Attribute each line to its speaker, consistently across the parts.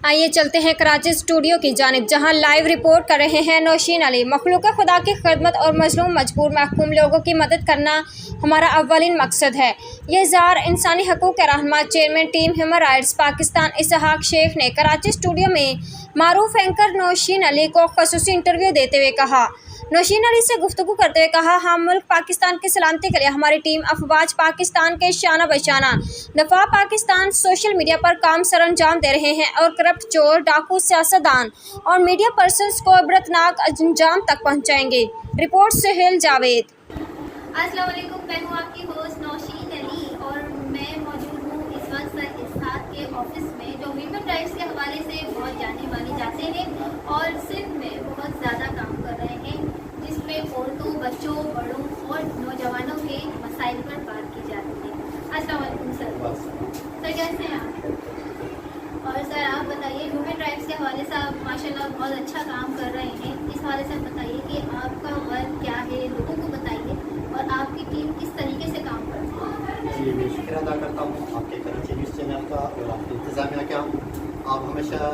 Speaker 1: आइए चलते हैं कराची स्टूडियो की जानिब, जहां लाइव रिपोर्ट कर रहे हैं नौशीन अली। मखलूक खुदा की खिदमत और मजलूम मजबूर महकूम लोगों की मदद करना हमारा अव्वलिन मकसद है। ये इज़हार इंसानी हकूक़ के रहनुमा chairman team human rights Pakistan Ishaq Sheikh ने कराची स्टूडियो में मारूफ एंकर नौशीन अली को ख़ुसूसी इंटरव्यू देते हुए कहा। नौशीन अली से गुफ्तगू करते हुए कहा, हम मुल्क पाकिस्तान की सलामती के लिए हमारी टीम अफवाज पाकिस्तान के शाना बशाना दफा पाकिस्तान सोशल मीडिया पर काम सर अंजाम दे रहे हैं और करप्ट चोर, डाकू, सियासतदान और मीडिया पर्सन्स को इबरतनाक अंजाम तक पहुँचाएंगे। रिपोर्ट सुहेल जावेद।
Speaker 2: अस्सलाम वालेकुम, मैं हूँ आपकी होस्ट नौशीन अली और मैं मौजूद हूँ इस वक्त सर इसहाक के ऑफिस में, जो ह्यूमन राइट्स के हवाले से बहुत जाने माने जाते हैं और सिंध में बहुत ज़्यादा काम कर रहे हैं, जिसमें औरतों, बच्चों, बड़ों और नौजवानों के मसाइल पर बात की जाती है। अस्सलाम वालेकुम सर, कैसे हैं आप? और सर आप बताइए, ह्यूमन राइट्स के हवाले से आप माशाल्लाह बहुत अच्छा काम कर रहे हैं। इस हवाले से बताइए कि आपका वर्क क्या है, लोगों को बताइए और आपकी टीम किस तरीके से काम करती है।
Speaker 3: जी, मैं शुक्रिया अदा करता हूँ आपके कराची न्यूज़ चैनल का और आपके इंतज़ामिया का। आप हमेशा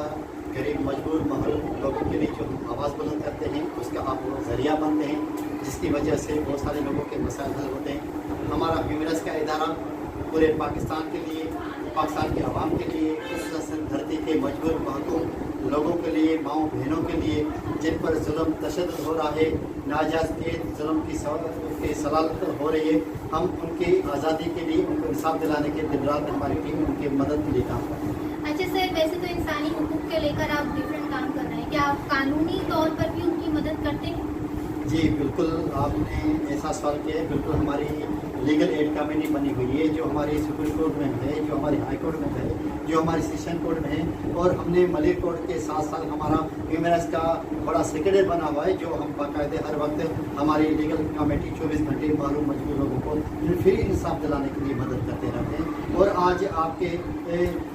Speaker 3: गरीब मजबूर महल लोगों के लिए जो आवाज़ बुलंद करते हैं, उसका आप ज़रिया बनते हैं, जिसकी वजह से बहुत सारे लोगों के मसाइल हल होते हैं। हमारा ह्यूमन राइट्स का इदारा पूरे पाकिस्तान के लिए, पाकिस्तान के अवाम के लिए, खुसूसन धरती के मजबूर महकूम लोगों के लिए, माओ बहनों के लिए, जिन पर जुल्म तशद्दुद हो रहा है, नाजायज़ जुल्म की सलालत हो रही है, हम उनकी आज़ादी के लिए, उनको इंसाफ दिलाने के दिन रात हमारी टीम उनकी मदद के लिए काम करती है।
Speaker 2: अच्छा सर, वैसे तो इंसानी हुकूक के लेकर आप डिफरेंट काम कर रहे हैं, क्या आप कानूनी तौर पर भी उनकी मदद करते हैं?
Speaker 3: जी बिल्कुल, आपने ऐसा सवाल किया है। बिल्कुल, हमारी लीगल एड कमेटी बनी हुई है, जो हमारी सुप्रीम कोर्ट में है, जो हमारी हाई कोर्ट में है, जो हमारी सेशन कोर्ट में है, और हमने मलिक कोर्ट के साथ साथ हमारा ह्यूमन राइट्स का बड़ा सेक्रेटरी बना हुआ है, जो हम बाकायदे हर वक्त हमारी लीगल कमेटी 24 घंटे मालूम मजबूर लोगों को फिर इंसाफ दिलाने के लिए मदद करते रहते हैं। और आज आपके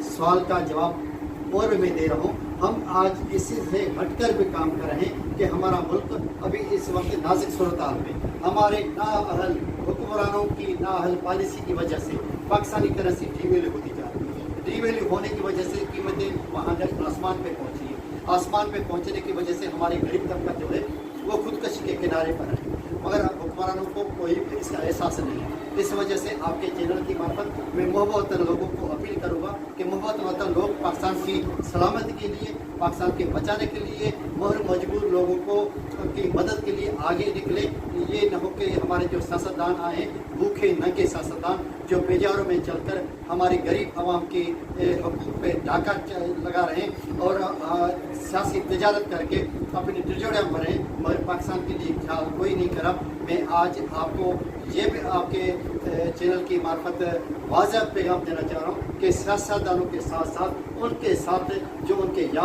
Speaker 3: सवाल का जवाब और मैं दे रहा हूँ। हम आज इसी से हटकर भी काम कर रहे हैं कि हमारा मुल्क अभी इस वक्त नाजुक सूरत-हाल में हमारे नाअहल हुक्मरानों की नाअहल पॉलिसी की वजह से पाकिस्तानी करेंसी डीवैल्यू होती जा रही है। डीवैल्यू होने की वजह से कीमतें वहाँ आसमान पे पहुँची है। आसमान पे पहुँचने की वजह से हमारी गरीब तबका जो है वो खुदकशी के किनारे पर है, मगर हुक्मरानों को कोई इसका एहसास नहीं है। इस वजह से आपके चैनल की मार्फत मैं मोहब्बत लोगों को अपील करूंगा कि मोहब्बत लोग पाकिस्तान की सलामती के लिए, पाकिस्तान के बचाने के लिए, मजबूर लोगों को की मदद के लिए आगे निकले। ये न हो कि हमारे जो सियासतदान आए भूखे नंगे सियासतदान, जो बाजारों में चलकर हमारी गरीब आवाम के हकूक़ पे डाका लगा रहे हैं और सियासी तजारत करके अपनी तिजोरियाँ भरें, मगर पाकिस्तान के लिए ख्याल कोई नहीं करा। मैं आज आपको ये भी आपके चैनल की मार्फत वाज़ेह पैगाम देना चाह रहा हूँ कि सियासतदानों के साथ साथ उनके साथ जो उनके